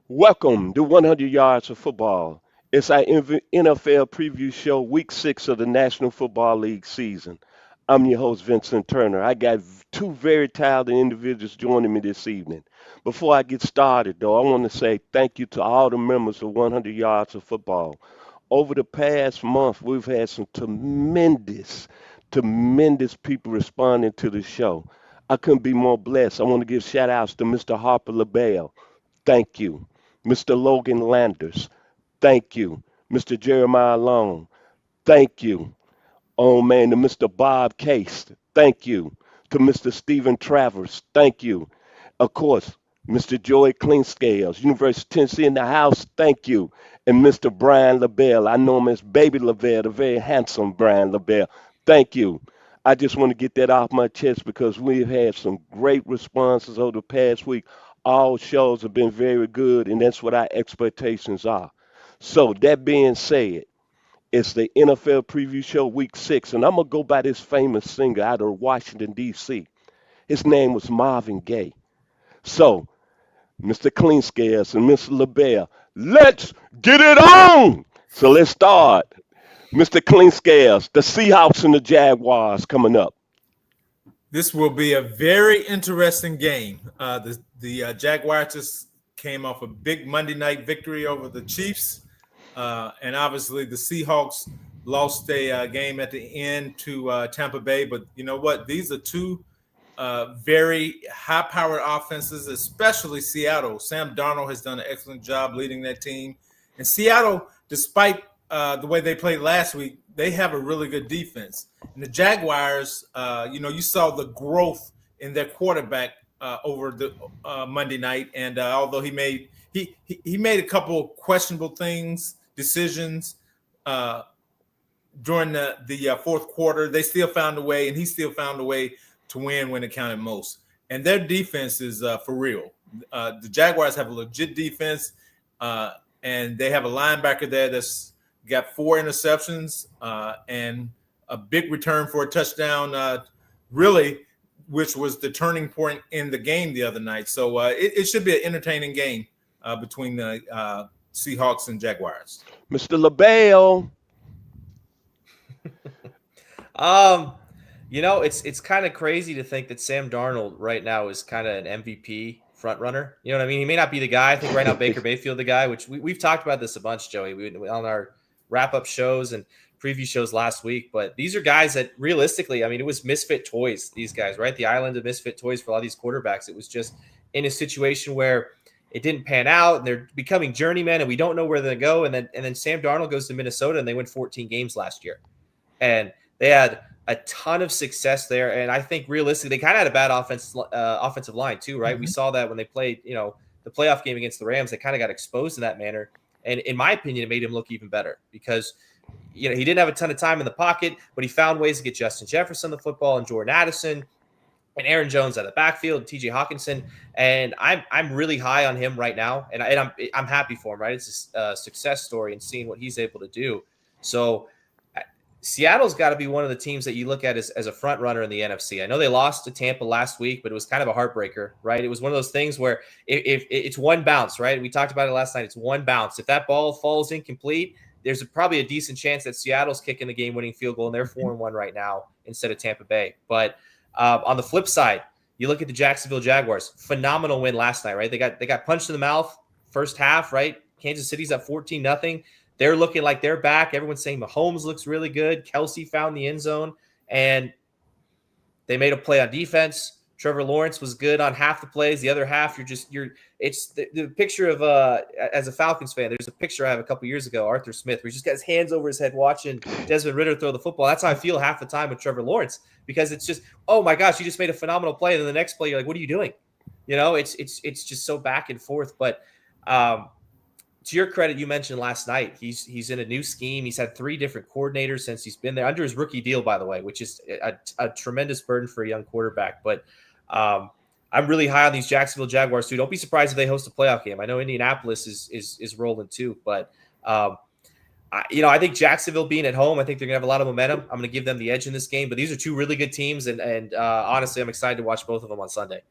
Welcome to 100 Yards of Football. It's our NFL preview show, week 6 of the National Football League season. I'm your host, Vincent Turner. I got two very talented individuals joining me this evening. Before I get started, though, I want to say thank you to all the members of 100 Yards of Football. Over the past month, we've had some tremendous people responding to the show. I couldn't be more blessed. I want to give shout outs to Mr. Harper LeBel. Thank you. Mr. Logan Landers, thank you. Mr. Jeremiah Long, thank you. Oh man, to Mr. Bob Case, thank you. To Mr. Stephen Travers, thank you. Of course, Mr. Joey Clinkscales, University of Tennessee in the house, thank you. And Mr. Brian LeBel, I know him as Baby LeBel, the very handsome Brian LeBel, thank you. I just want to get that off my chest because we've had some great responses over the past week. All shows have been very good, and that's what our expectations are. So, that being said, it's the NFL preview show week 6, and I'm going to go by this famous singer out of Washington, D.C. His name was Marvin Gaye. So, Mr. Cleanscales and Mr. LaBelle, let's get it on! So, let's start. Mr. Cleanscales, the Seahawks and the Jaguars coming up. This will be a very interesting game. The Jaguars just came off a big Monday night victory over the Chiefs, and obviously the Seahawks lost a game at the end to Tampa Bay. But you know what? These are two very high-powered offenses, especially Seattle. Sam Darnold has done an excellent job leading that team, and Seattle, despite the way they played last week, they have a really good defense. And the Jaguars, you saw the growth in their quarterback over the Monday night, and although he made a couple questionable decisions during the fourth quarter, they still found a way, and he still found a way to win when it counted most. And their defense is for real. The Jaguars have a legit defense, and they have a linebacker there that's got 4 interceptions and a big return for a touchdown, really, which was the turning point in the game the other night. So it should be an entertaining game between the Seahawks and Jaguars. Mr. LaBelle. It's kind of crazy to think that Sam Darnold right now is kind of an MVP front runner. You know what I mean? He may not be the guy. I think right now Baker Mayfield the guy, which we've talked about this a bunch, Joey, on our wrap-up shows and preview shows last week. But these are guys that realistically, I mean, it was misfit toys, these guys, right? The island of misfit toys for a lot of these quarterbacks. It was just in a situation where it didn't pan out and they're becoming journeymen and we don't know where they're going to go. And then Sam Darnold goes to Minnesota and they win 14 games last year. And they had a ton of success there. And I think realistically, they kind of had a bad offensive line too, right? Mm-hmm. We saw that when they played, the playoff game against the Rams, they kind of got exposed in that manner. And in my opinion, it made him look even better because, he didn't have a ton of time in the pocket, but he found ways to get Justin Jefferson the football and Jordan Addison and Aaron Jones out of the backfield, TJ Hawkinson. And I'm really high on him right now. And I'm happy for him, right? It's a success story and seeing what he's able to do. So Seattle's got to be one of the teams that you look at as a front runner in the NFC. I know they lost to Tampa last week, but it was kind of a heartbreaker, right? It was one of those things where if it's one bounce, right? We talked about it last night. It's one bounce. If that ball falls incomplete, there's probably a decent chance that Seattle's kicking the game-winning field goal, and they're 4-1 right now instead of Tampa Bay. But on the flip side, you look at the Jacksonville Jaguars. Phenomenal win last night, right? They got punched in the mouth first half, right? Kansas City's up 14-0. They're looking like they're back. Everyone's saying Mahomes looks really good. Kelsey found the end zone, and they made a play on defense. Trevor Lawrence was good on half the plays. The other half, it's the picture of, as a Falcons fan, there's a picture I have a couple years ago, Arthur Smith, where he's just got his hands over his head watching Desmond Ridder throw the football. That's how I feel half the time with Trevor Lawrence, because it's just, oh my gosh, you just made a phenomenal play. And then the next play, you're like, what are you doing? It's just so back and forth. But to your credit, you mentioned last night, he's in a new scheme. He's had 3 different coordinators since he's been there under his rookie deal, by the way, which is a tremendous burden for a young quarterback. But I'm really high on these Jacksonville Jaguars too. Don't be surprised if they host a playoff game. I know Indianapolis is rolling too, but I think Jacksonville being at home, I think they're gonna have a lot of momentum. I'm gonna give them the edge in this game. But these are 2 really good teams, and honestly, I'm excited to watch both of them on Sunday.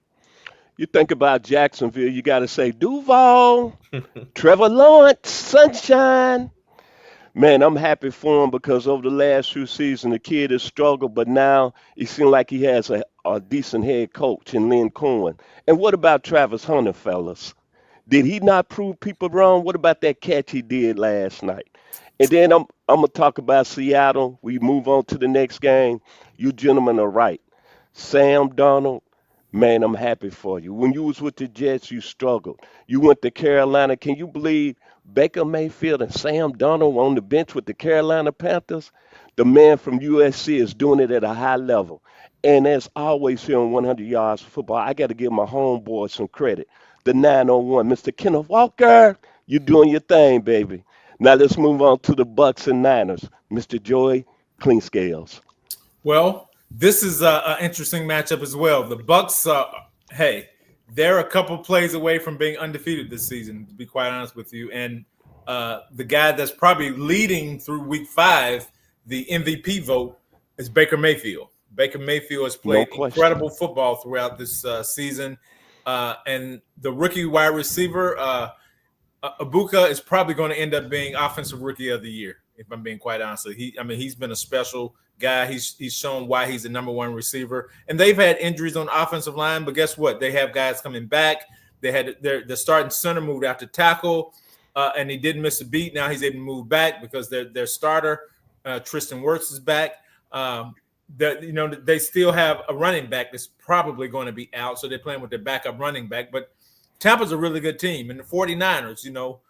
You think about Jacksonville, you got to say Duval, Trevor Lawrence, Sunshine. Man, I'm happy for him because over the last few seasons, the kid has struggled, but now it seems like he has a decent head coach in Lynn Cohen. And what about Travis Hunter, fellas? Did he not prove people wrong? What about that catch he did last night? And then I'm gonna talk about Seattle. We move on to the next game. You gentlemen are right. Sam Donald, man, I'm happy for you. When you was with the Jets, you struggled. You went to Carolina. Can you believe Baker Mayfield and Sam Donald on the bench with the Carolina Panthers? The man from USC is doing it at a high level. And as always here on 100 Yards of Football, I got to give my homeboy some credit. The 901, Mr. Kenneth Walker, you doing your thing, baby. Now let's move on to the Bucks and Niners. Mr. Joy Clinkscales. Well, this is an interesting matchup as well. The Bucks, hey, they're a couple plays away from being undefeated this season, to be quite honest with you. And the guy that's probably leading through Week 5, the MVP vote, is Baker Mayfield. Baker Mayfield has No played question. incredible football throughout this season, and the rookie wide receiver Abuka is probably going to end up being offensive rookie of the year. If I'm being quite honest, he's been a special guy. He's shown why he's the number one receiver. And they've had injuries on offensive line, but guess what? They have guys coming back. They had their starting center moved out to tackle, and he didn't miss a beat. Now he's able to move back because their starter Tristan Wirfs is back. They still have a running back that's probably going to be out, so they're playing with their backup running back. But Tampa's a really good team. And the 49ers,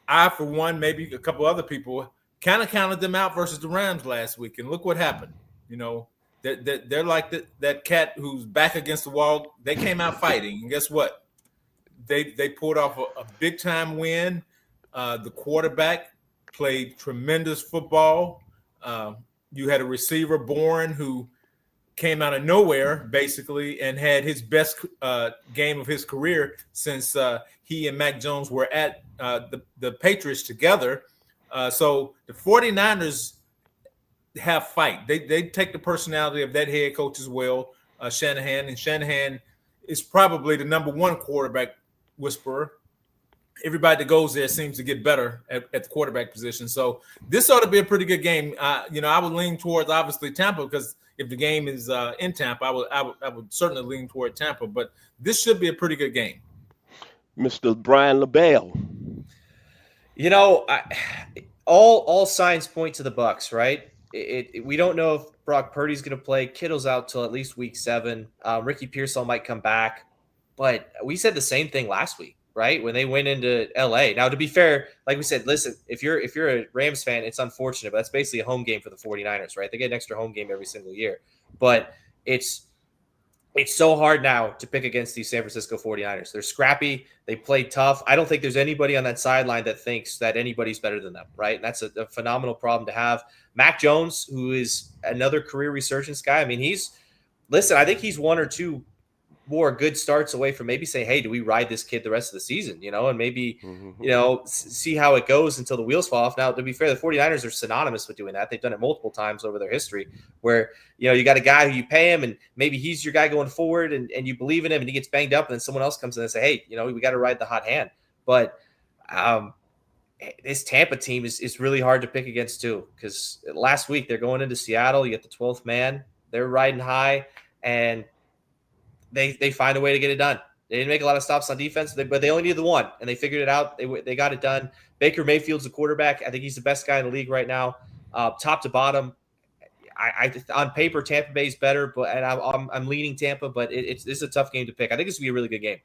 I, for one, maybe a couple other people, kind of counted them out versus the Rams last week. And look what happened. They're like that cat who's back against the wall. They came out fighting. And guess what? They pulled off a big-time win. The quarterback played tremendous football. You had a receiver, Bourne, who came out of nowhere, basically, and had his best game of his career since he and Mac Jones were at the Patriots together. So the 49ers have fight. They take the personality of that head coach as well, Shanahan. And Shanahan is probably the number one quarterback whisperer. Everybody that goes there seems to get better at the quarterback position. So this ought to be a pretty good game. I would lean towards obviously Tampa because if the game is in Tampa, I would certainly lean toward Tampa. But this should be a pretty good game. Mr. Brian LeBel. All signs point to the Bucks, right? We don't know if Brock Purdy's going to play. Kittle's out till at least Week 7. Ricky Pearsall might come back, but we said the same thing last week, right? When they went into LA. Now, to be fair, like we said, listen, if you're a Rams fan, it's unfortunate, but that's basically a home game for the 49ers, right? They get an extra home game every single year. But it's so hard now to pick against these San Francisco 49ers. They're scrappy. They play tough. I don't think there's anybody on that sideline that thinks that anybody's better than them, right? And that's a phenomenal problem to have. Mac Jones, who is another career resurgence guy. I mean, I think he's one or two more good starts away from maybe saying, hey, do we ride this kid the rest of the season, and maybe, see how it goes until the wheels fall off. Now, to be fair, the 49ers are synonymous with doing that. They've done it multiple times over their history where, you got a guy who you pay him and maybe he's your guy going forward and you believe in him and he gets banged up and then someone else comes in and say, hey, we got to ride the hot hand. But this Tampa team is really hard to pick against too, because last week they're going into Seattle. You get the 12th man. They're riding high and they find a way to get it done. They didn't make a lot of stops on defense, but they only needed the one, and they figured it out. They got it done. Baker Mayfield's the quarterback. I think he's the best guy in the league right now, top to bottom. I on paper Tampa Bay's better, but I'm leaning Tampa, but it's a tough game to pick. I think this will be a really good game.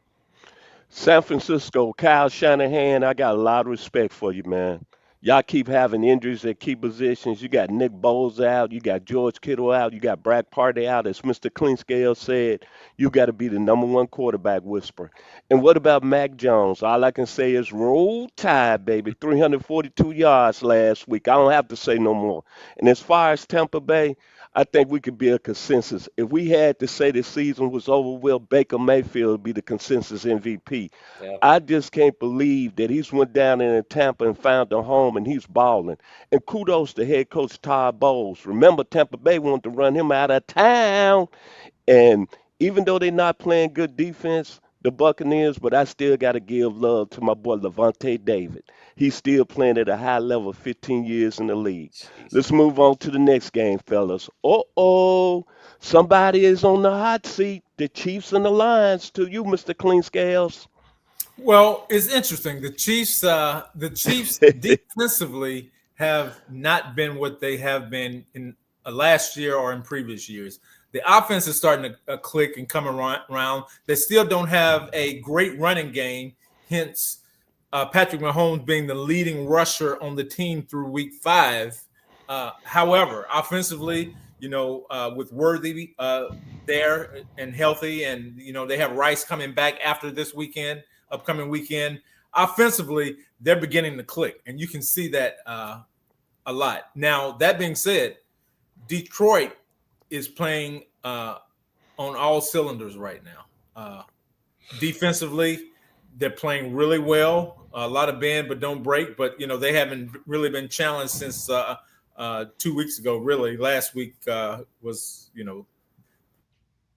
San Francisco, Kyle Shanahan, I got a lot of respect for you, man. Y'all keep having injuries at key positions. You got Nick Bowles out. You got George Kittle out. You got Brad Party out. As Mr. Clinkscales said, you got to be the number one quarterback whisperer. And what about Mac Jones? All I can say is roll tide, baby. 342 yards last week. I don't have to say no more. And as far as Tampa Bay, I think we could be a consensus. If we had to say the season was over, Baker Mayfield would be the consensus MVP. Yeah. I just can't believe that he's went down in Tampa and found a home and he's balling. And kudos to head coach Todd Bowles. Remember, Tampa Bay wanted to run him out of town. And even though they're not playing good defense, the Buccaneers, but I still got to give love to my boy Levante David. He's still playing at a high level, 15 years in the league. Jeez. Let's move on to the next game, fellas. Uh-oh, somebody is on the hot seat. The Chiefs and the Lions. To you, Mr. Cleanscales. Well, it's interesting. The Chiefs defensively have not been what they have been in last year or in previous years. The offense is starting to click and come around. They still don't have a great running game. Hence, Patrick Mahomes being the leading rusher on the team through Week 5. However, offensively, with Worthy there and healthy, and they have Rice coming back after this upcoming weekend. Offensively, they're beginning to click, and you can see that a lot. Now, that being said, Detroit is playing on all cylinders right now. Defensively, they're playing really well. A lot of bend but don't break, but they haven't really been challenged since 2 weeks ago. Really, last week was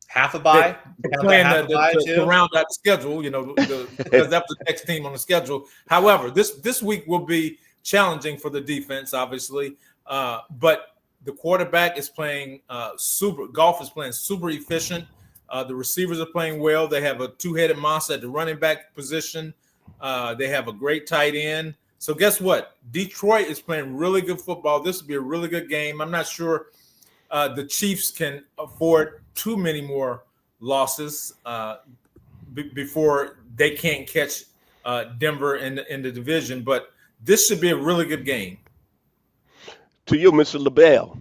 Half a they bye. Count that playing half a bye to too. round out the schedule. Because that's the next team on the schedule. However, this week will be challenging for the defense, obviously, but the quarterback is playing super. Golf is playing super efficient. The receivers are playing well. They have a two-headed monster at the running back position. They have a great tight end. So guess what? Detroit is playing really good football. This will be a really good game. I'm not sure the Chiefs can afford too many more losses before they can't catch Denver in the division. But this should be a really good game. To you, Mr. LeBel.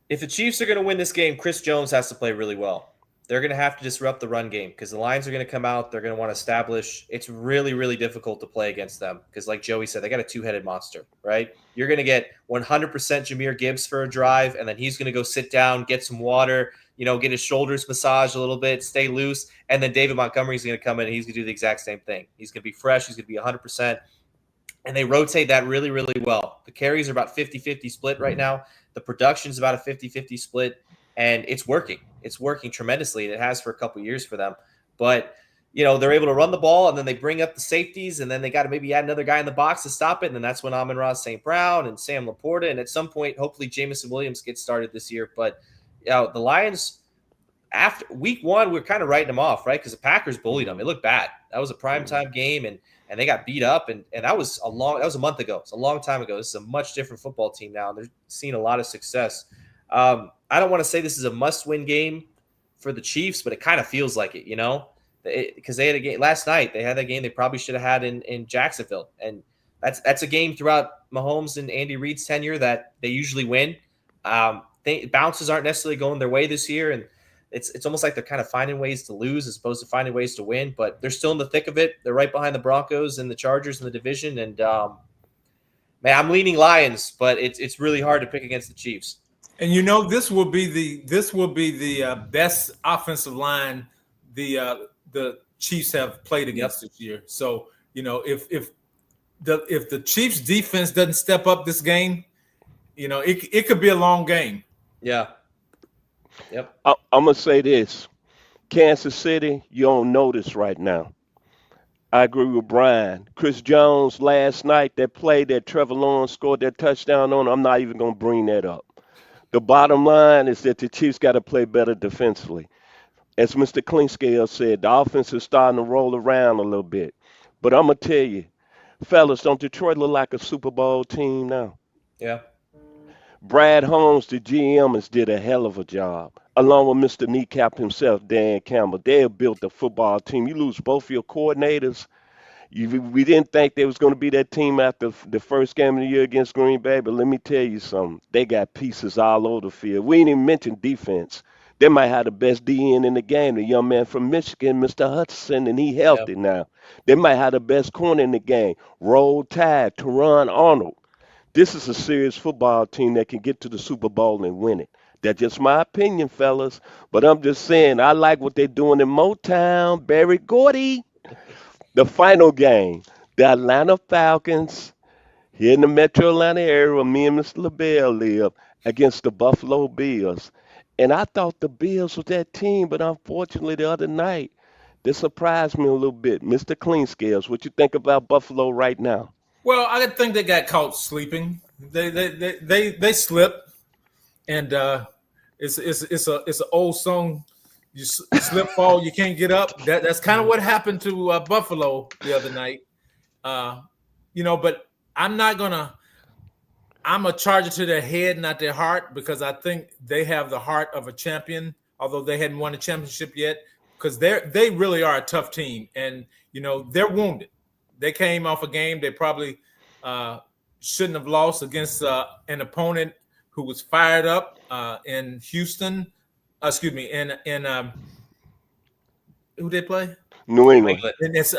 If the Chiefs are going to win this game, Chris Jones has to play really well. They're going to have to disrupt the run game because the Lions are going to come out. They're going to want to establish. It's really, really difficult to play against them because, like Joey said, they got a two-headed monster, right? You're going to get 100% Jahmyr Gibbs for a drive, and then he's going to go sit down, get some water, get his shoulders massaged a little bit, stay loose, and then David Montgomery's going to come in and he's going to do the exact same thing. He's going to be fresh. He's going to be 100%. And they rotate that really, really well. The carries are about 50-50 split right now. The production is about a 50-50 split, and it's working. It's working tremendously, and it has for a couple years for them. But, they're able to run the ball, and then they bring up the safeties, and then they got to maybe add another guy in the box to stop it, and then that's when Amon-Ra St. Brown and Sam Laporta, and at some point, hopefully Jameson Williams gets started this year. But, the Lions, after week 1, we're kind of writing them off, right? Because the Packers bullied them. It looked bad. That was a primetime game, and they got beat up, and that was a month ago. It's a long time ago. This is a much different football team now, and they're seeing a lot of success. I don't want to say this is a must-win game for the Chiefs, but it kind of feels like it, because they had a game last night. They had that game they probably should have had in Jacksonville, and that's a game throughout Mahomes and Andy Reid's tenure that they usually win. Bounces aren't necessarily going their way this year, and it's almost like they're kind of finding ways to lose as opposed to finding ways to win, but they're still in the thick of it. They're right behind the Broncos and the Chargers in the division, and man, I'm leaning Lions, but it's really hard to pick against the Chiefs. And this will be the best offensive line the Chiefs have played against this year. So if the Chiefs defense doesn't step up this game, it could be a long game. Yeah. Yep. I'm going to say this. Kansas City, you don't know this right now. I agree with Brian. Chris Jones last night, that play that Trevor Lawrence scored that touchdown on, I'm not even going to bring that up. The bottom line is that the Chiefs got to play better defensively. As Mr. Clinkscales said, the offense is starting to roll around a little bit. But I'm going to tell you, fellas, don't Detroit look like a Super Bowl team now? Yeah. Brad Holmes, the GM, has did a hell of a job, along with Mr. Kneecap himself, Dan Campbell. They have built a football team. You lose both your coordinators. We didn't think there was going to be that team after the first game of the year against Green Bay, but let me tell you something. They got pieces all over the field. We ain't even mentioned defense. They might have the best DN in the game, the young man from Michigan, Mr. Hudson, and he healthy now. They might have the best corner in the game, Roll Tide, Teron Arnold. This is a serious football team that can get to the Super Bowl and win it. That's just my opinion, fellas. But I'm just saying, I like what they're doing in Motown, Barry Gordy. The final game, the Atlanta Falcons, here in the metro Atlanta area where me and Mr. LeBel live, against the Buffalo Bills. And I thought the Bills was that team, but unfortunately the other night, This surprised me a little bit. Mr. Cleanscales, what you think about Buffalo right now? Well, I think they got caught sleeping. They slipped, and it's an old song. You slip, fall, you can't get up. That's kind of what happened to Buffalo the other night. But I'm not gonna. I'm a charger to their head, not their heart, because I think they have the heart of a champion, although they hadn't won a championship yet. Because they really are a tough team, and they're wounded. They came off a game they probably shouldn't have lost against an opponent who was fired up in Houston. Excuse me, in who did they play? New England.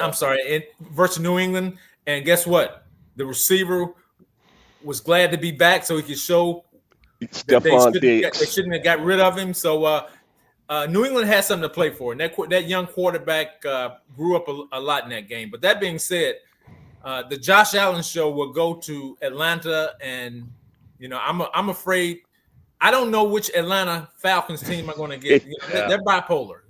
I'm sorry, versus New England. And guess what? The receiver was glad to be back so he could show that they shouldn't have got rid of him. So New England has something to play for. And that young quarterback grew up a lot in that game. But that being said, the Josh Allen show will go to Atlanta. And, I'm afraid – I don't know which Atlanta Falcons team I'm going to get. They're bipolar.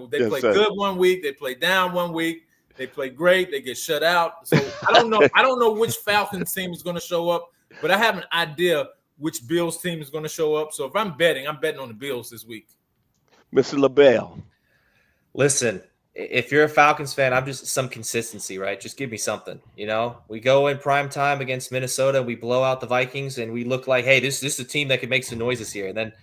They play good one week. They play down one week. They play great. They get shut out. So I don't know. I don't know which Falcons team is going to show up, but I have an idea which Bills team is going to show up. So if I'm betting on the Bills this week. Mr. LeBel. Listen, if you're a Falcons fan, I'm just some consistency, right? Just give me something. We go in prime time against Minnesota, we blow out the Vikings, and we look like, hey, this is a team that could make some noises here. And then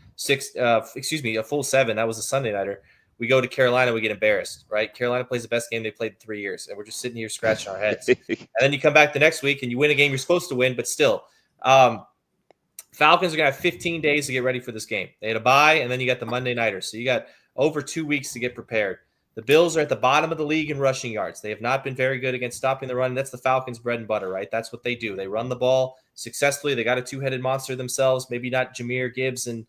a full 7. That was a Sunday nighter. We go to Carolina, we get embarrassed, right? Carolina plays the best game they played in 3 years, and we're just sitting here scratching our heads. And then you come back the next week and you win a game you're supposed to win, but still. Falcons are going to have 15 days to get ready for this game. They had a bye, and then you got the Monday nighter. So you got over 2 weeks to get prepared. The Bills are at the bottom of the league in rushing yards. They have not been very good against stopping the run. That's the Falcons' bread and butter, right? That's what they do. They run the ball successfully. They got a 2-headed monster themselves. Maybe not Jahmyr Gibbs and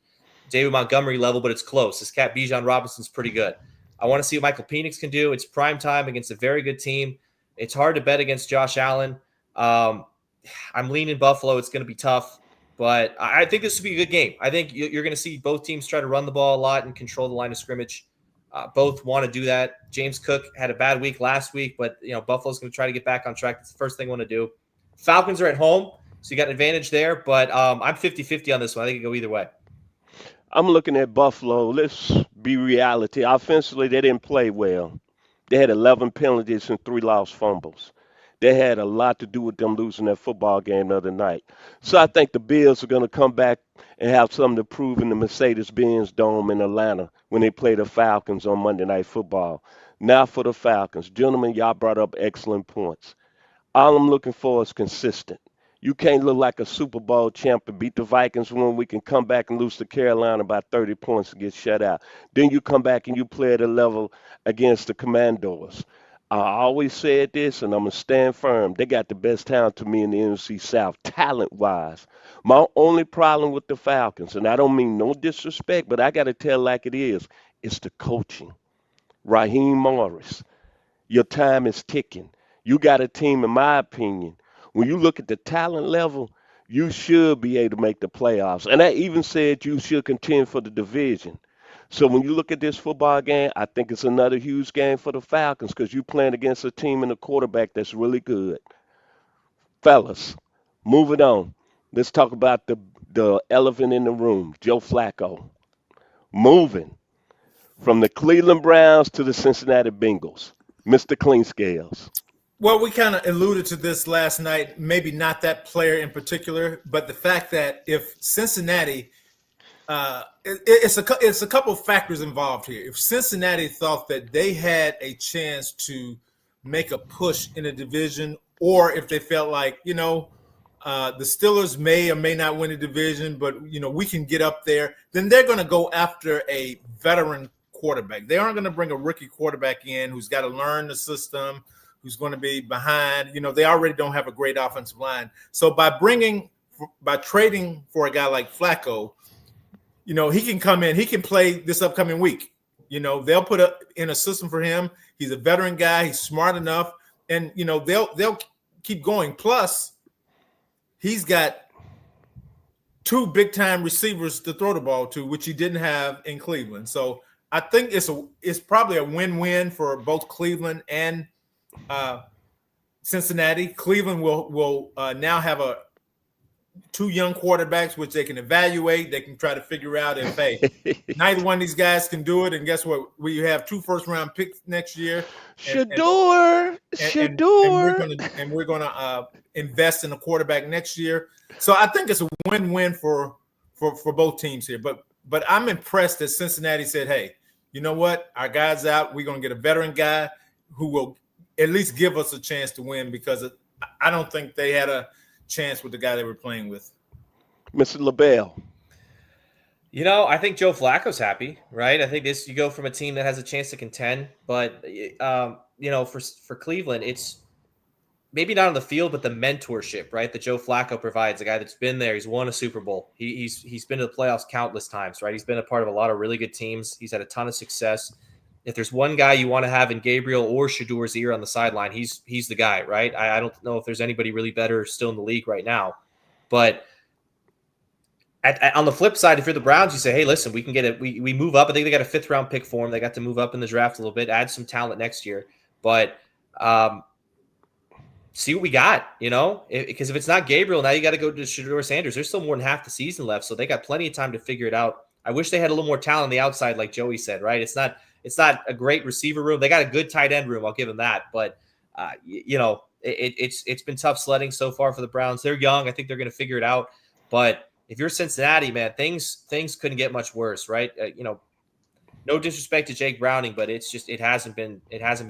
David Montgomery level, but it's close. This cat Bijan Robinson's pretty good. I want to see what Michael Penix can do. It's prime time against a very good team. It's hard to bet against Josh Allen. I'm leaning Buffalo. It's going to be tough, but I think this will be a good game. I think you're going to see both teams try to run the ball a lot and control the line of scrimmage. Both want to do that. James Cook had a bad week last week, but Buffalo's going to try to get back on track. That's the first thing I want to do. Falcons are at home, so you got an advantage there, but I'm 50-50 on this one. I think it can go either way. I'm looking at Buffalo. Let's be reality. Offensively, they didn't play well. They had 11 penalties and 3 lost fumbles. They had a lot to do with them losing that football game the other night. So I think the Bills are going to come back and have something to prove in the Mercedes-Benz Dome in Atlanta when they play the Falcons on Monday Night Football. Now for the Falcons. Gentlemen, y'all brought up excellent points. All I'm looking for is consistent. You can't look like a Super Bowl champ and beat the Vikings when we can come back and lose to Carolina by 30 points and get shut out. Then you come back and you play at a level against the Commandos. I always said this, and I'm going to stand firm. They got the best talent to me in the NFC South, talent-wise. My only problem with the Falcons, and I don't mean no disrespect, but I got to tell like it is, it's the coaching. Raheem Morris, your time is ticking. You got a team, in my opinion, when you look at the talent level, you should be able to make the playoffs. And I even said you should contend for the division. So when you look at this football game, I think it's another huge game for the Falcons because you're playing against a team and a quarterback that's really good. Fellas, moving on. Let's talk about the elephant in the room, Joe Flacco. Moving from the Cleveland Browns to the Cincinnati Bengals. Mr. Cleanscales. Well, we kind of alluded to this last night, maybe not that player in particular, but the fact that if Cincinnati it's a couple of factors involved here. If Cincinnati thought that they had a chance to make a push in a division, or if they felt like, the Steelers may or may not win the division, but, we can get up there, then they're going to go after a veteran quarterback. They aren't going to bring a rookie quarterback in who's got to learn the system, who's going to be behind. They already don't have a great offensive line. So by trading for a guy like Flacco, he can come in, he can play this upcoming week. They'll put in a system for him. He's a veteran guy. He's smart enough. And, they'll keep going. Plus, he's got 2 big-time receivers to throw the ball to, which he didn't have in Cleveland. So I think it's probably a win-win for both Cleveland and Cincinnati. Cleveland will now have two young quarterbacks, which they can evaluate. They can try to figure out if, hey, neither one of these guys can do it. And guess what? We have 2 first-round picks next year. Shador. And we're gonna invest in a quarterback next year. So I think it's a win-win for both teams here. But I'm impressed that Cincinnati said, hey, you know what? Our guy's out. We're gonna get a veteran guy who will at least give us a chance to win, because I don't think they had a chance with the guy they were playing with. Mr. LeBel. You know, I think Joe Flacco's happy, right? I think you go from a team that has a chance to contend, but for Cleveland, it's maybe not on the field, but the mentorship, right, that Joe Flacco provides. A guy that's been there, he's won a Super Bowl, he's been to the playoffs countless times, right? He's been a part of a lot of really good teams. He's had a ton of success. If there's one guy you want to have in Gabriel or Shador's ear on the sideline, he's the guy, right? I don't know if there's anybody really better still in the league right now. But on the flip side, if you're the Browns, you say, hey, listen, we can get it. We move up. I think they got a 5th-round pick for him. They got to move up in the draft a little bit, add some talent next year. But see what we got, because if it's not Gabriel, now you got to go to Shador Sanders. There's still more than half the season left, so they got plenty of time to figure it out. I wish they had a little more talent on the outside, like Joey said, right? It's not a great receiver room. They got a good tight end room. I'll give them that. But, it's been tough sledding so far for the Browns. They're young. I think they're going to figure it out. But if you're Cincinnati, man, things couldn't get much worse, right? No disrespect to Jake Browning, but it hasn't been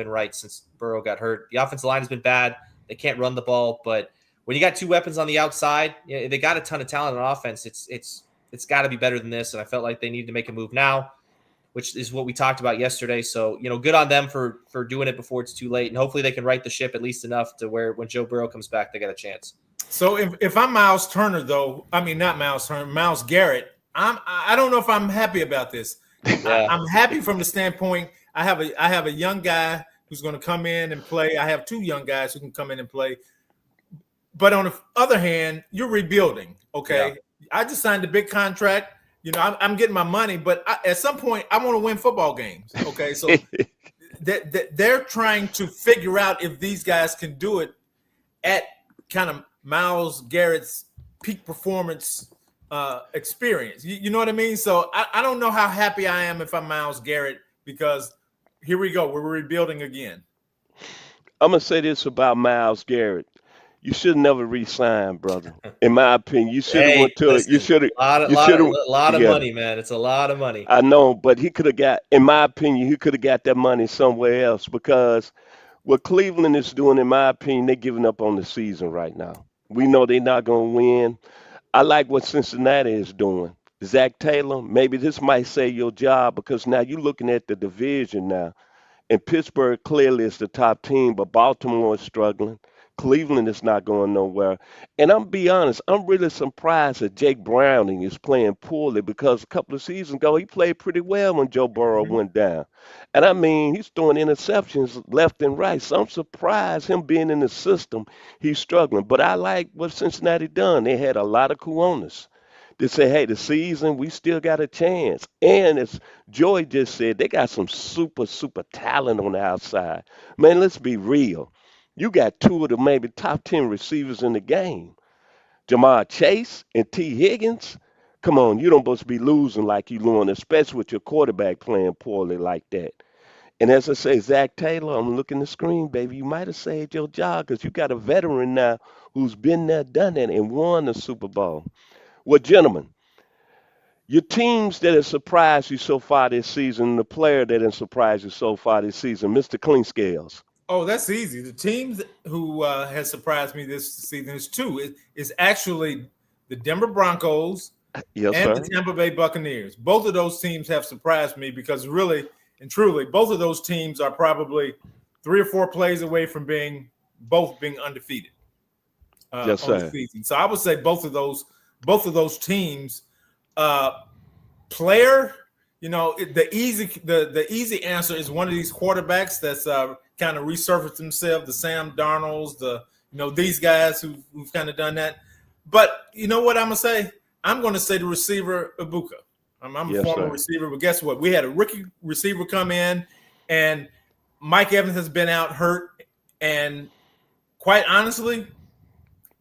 right since Burrow got hurt. The offensive line has been bad. They can't run the ball. But when you got 2 weapons on the outside, they got a ton of talent on offense. It's got to be better than this. And I felt like they needed to make a move now, which is what we talked about yesterday. So, good on them for doing it before it's too late. And hopefully they can right the ship at least enough to where when Joe Burrow comes back, they got a chance. So if I'm Miles Turner, though, I mean, not Miles Turner, Myles Garrett, I don't know if I'm happy about this. Yeah. I'm happy from the standpoint I have a young guy who's going to come in and play. I have 2 young guys who can come in and play. But on the other hand, you're rebuilding, okay? Yeah. I just signed a big contract. I'm getting my money, but at some point, I want to win football games. Okay, so they're trying to figure out if these guys can do it at kind of Myles Garrett's peak performance experience. You know what I mean? So I don't know how happy I am if I'm Myles Garrett, because here we go. We're rebuilding again. I'm going to say this about Myles Garrett. You should never re-sign, brother. In my opinion, you should have went to it. You should have. A lot of money, man. It's a lot of money. I know, but he could have got. In my opinion, he could have got that money somewhere else, because what Cleveland is doing, in my opinion, they're giving up on the season right now. We know they're not going to win. I like what Cincinnati is doing. Zach Taylor, maybe this might save your job, because now you're looking at the division now, and Pittsburgh clearly is the top team, but Baltimore is struggling. Cleveland is not going nowhere. And I'm be honest, I'm really surprised that Jake Browning is playing poorly, because a couple of seasons ago he played pretty well when Joe Burrow went down. And I mean, he's throwing interceptions left and right. So I'm surprised him being in the system, he's struggling. But I like what Cincinnati done. They had a lot of kuonas. They say, hey, the season, we still got a chance. And as Joy just said, they got some super, super talent on the outside. Man, let's be real. You got 2 of the maybe top 10 receivers in the game. Jamar Chase and T. Higgins. Come on, you don't supposed to be losing like you doing, especially with your quarterback playing poorly like that. And as I say, Zach Taylor, I'm looking at the screen, baby. You might have saved your job, because you got a veteran now who's been there, done that, and won the Super Bowl. Well, gentlemen, your teams that have surprised you so far this season, the player that has surprised you so far this season, Mr. Clinkscales. Oh, that's easy. The teams who has surprised me this season is 2. It's actually the Denver Broncos and the Tampa Bay Buccaneers. Both of those teams have surprised me, because really and truly, both of those teams are probably 3 or 4 plays away from being undefeated on the season. So I would say both of those teams. Player, the easy answer is one of these quarterbacks that's kind of resurfaced themselves, the Sam Darnolds, these guys who've kind of done that. But you know what I'm going to say? I'm going to say the receiver, Ibuka. I'm a Yes, former sir. receiver, but guess what? We had a rookie receiver come in, and Mike Evans has been out hurt. And quite honestly,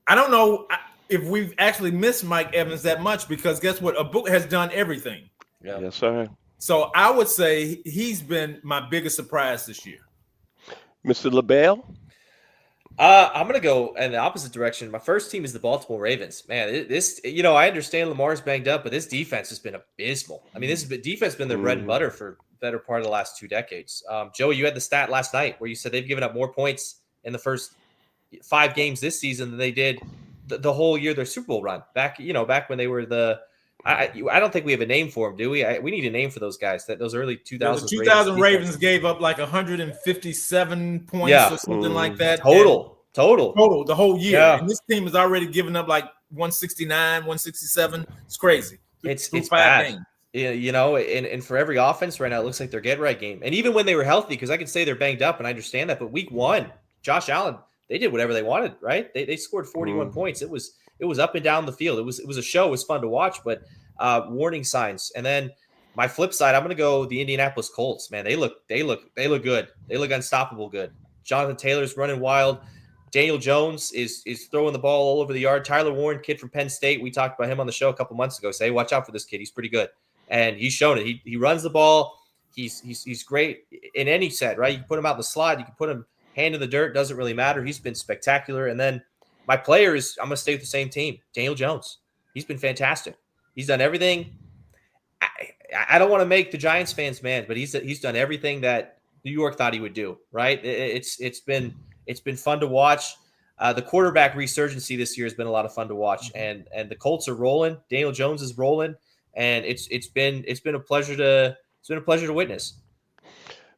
I don't know if we've actually missed Mike Evans that much because guess what? Abu has done everything. Yeah. Yes, sir. So I would say he's been my biggest surprise this year. Mr. LeBel? I'm gonna go in the opposite direction. My first team is the Baltimore Ravens. Man, this I understand Lamar's banged up, but this defense has been abysmal. I mean, defense has been their bread and Hmm. butter for the better part of the last 2 decades. Joey, you had the stat last night where you said they've given up more points in the first 5 games this season than they did the whole year their Super Bowl run. Back when they were the. I don't think we have a name for them, do we? We need a name for those guys. Those early Yeah, the 2000s 2000 Ravens Ravens gave up like 157 points Yeah, or something like Hmm. that. total. The whole year. Yeah, And this team has already given up like 169, 167. It's crazy through it's five bad. games. Yeah, and for every offense right now, it looks like their get right game. And even when they were healthy, because I can say they're banged up, and I understand that. But week 1, Josh Allen, they did whatever they wanted, right? They scored 41 Hmm. points. It was up and down the field. It was a show. It was fun to watch, but warning signs. And then my flip side, I'm going to go the Indianapolis Colts. Man, they look good. They look unstoppable good. Jonathan Taylor's running wild. Daniel Jones is throwing the ball all over the yard. Tyler Warren, kid from Penn State, we talked about him on the show a couple months ago. Say, hey, watch out for this kid. He's pretty good, and he's shown it. He runs the ball. He's great in any set, right? You can put him out in the slot. You can put him hand in the dirt. Doesn't really matter. He's been spectacular. And then my player is I'm going to stay with the same team. Daniel Jones. He's been fantastic. He's done everything. I don't want to make the Giants fans mad, but he's done everything that New York thought he would do. Right? It's been fun to watch. The quarterback resurgency this year has been a lot of fun to watch, and the Colts are rolling. Daniel Jones is rolling, and it's been a pleasure to witness.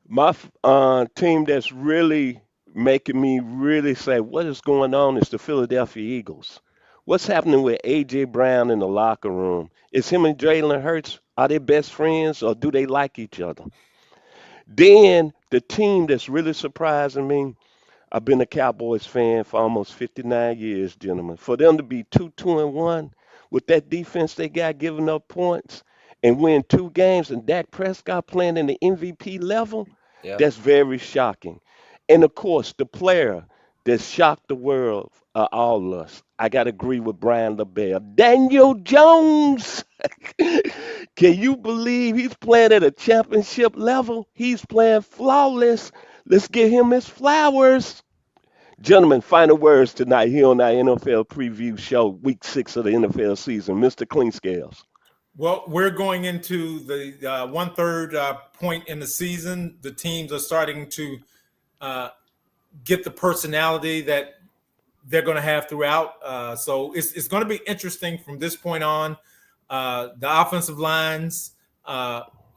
My team that's really making me really say, what is going on is the Philadelphia Eagles. What's happening with A.J. Brown in the locker room? Is him and Jalen Hurts, are they best friends or do they like each other? Then the team that's really surprising me, I've been a Cowboys fan for almost 59 years, gentlemen. For them to be 2-1 with that defense they got giving up points and win 2 games and Dak Prescott playing in the MVP level, Yeah. that's very shocking. And of course, the player that shocked the world, all of us, I got to agree with Brian LeBel. Daniel Jones. Can you believe he's playing at a championship level? He's playing flawless. Let's give him his flowers. Gentlemen, final words tonight here on our NFL preview show, week 6 of the NFL season. Mr. Clinkscales. Well, we're going into the one-third point in the season. The teams are starting to get the personality that they're going to have throughout. So it's going to be interesting from this point on. The offensive lines,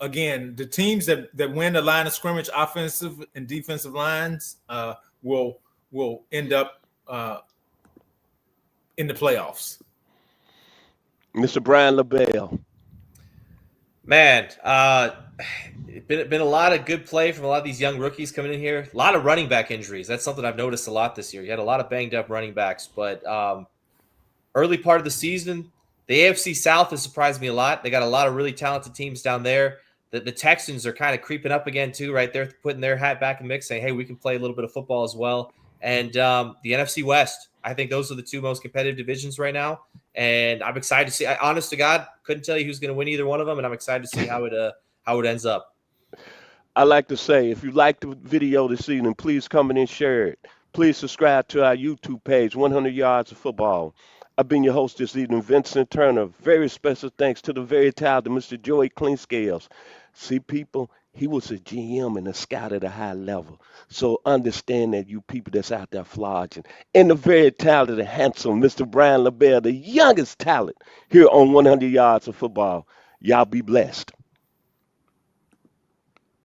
again, the teams that win the line of scrimmage, offensive and defensive lines, will end up in the playoffs. Mr. Brian LeBel. Man, been a lot of good play from a lot of these young rookies coming in here. A lot of running back injuries. That's something I've noticed a lot this year. You had a lot of banged up running backs, but early part of the season, the AFC South has surprised me a lot. They got a lot of really talented teams down there. The Texans are kind of creeping up again too, right? They're putting their hat back in the mix, saying, hey, we can play a little bit of football as well. And the NFC West, I think those are the 2 most competitive divisions right now. And I'm excited to see. Honest to God, couldn't tell you who's going to win either one of them, and I'm excited to see how it ends up. I like to say, if you like the video this evening, please comment and share it. Please subscribe to our YouTube page, 100 Yards of Football. I've been your host this evening, Vincent Turner. Very special thanks to the very talented Mr. Joey Clinkscales. See, people, he was a GM and a scout at a high level. So understand that, you people that's out there flogging. And the very talented and handsome Mr. Brian LeBel, the youngest talent here on 100 Yards of Football. Y'all be blessed.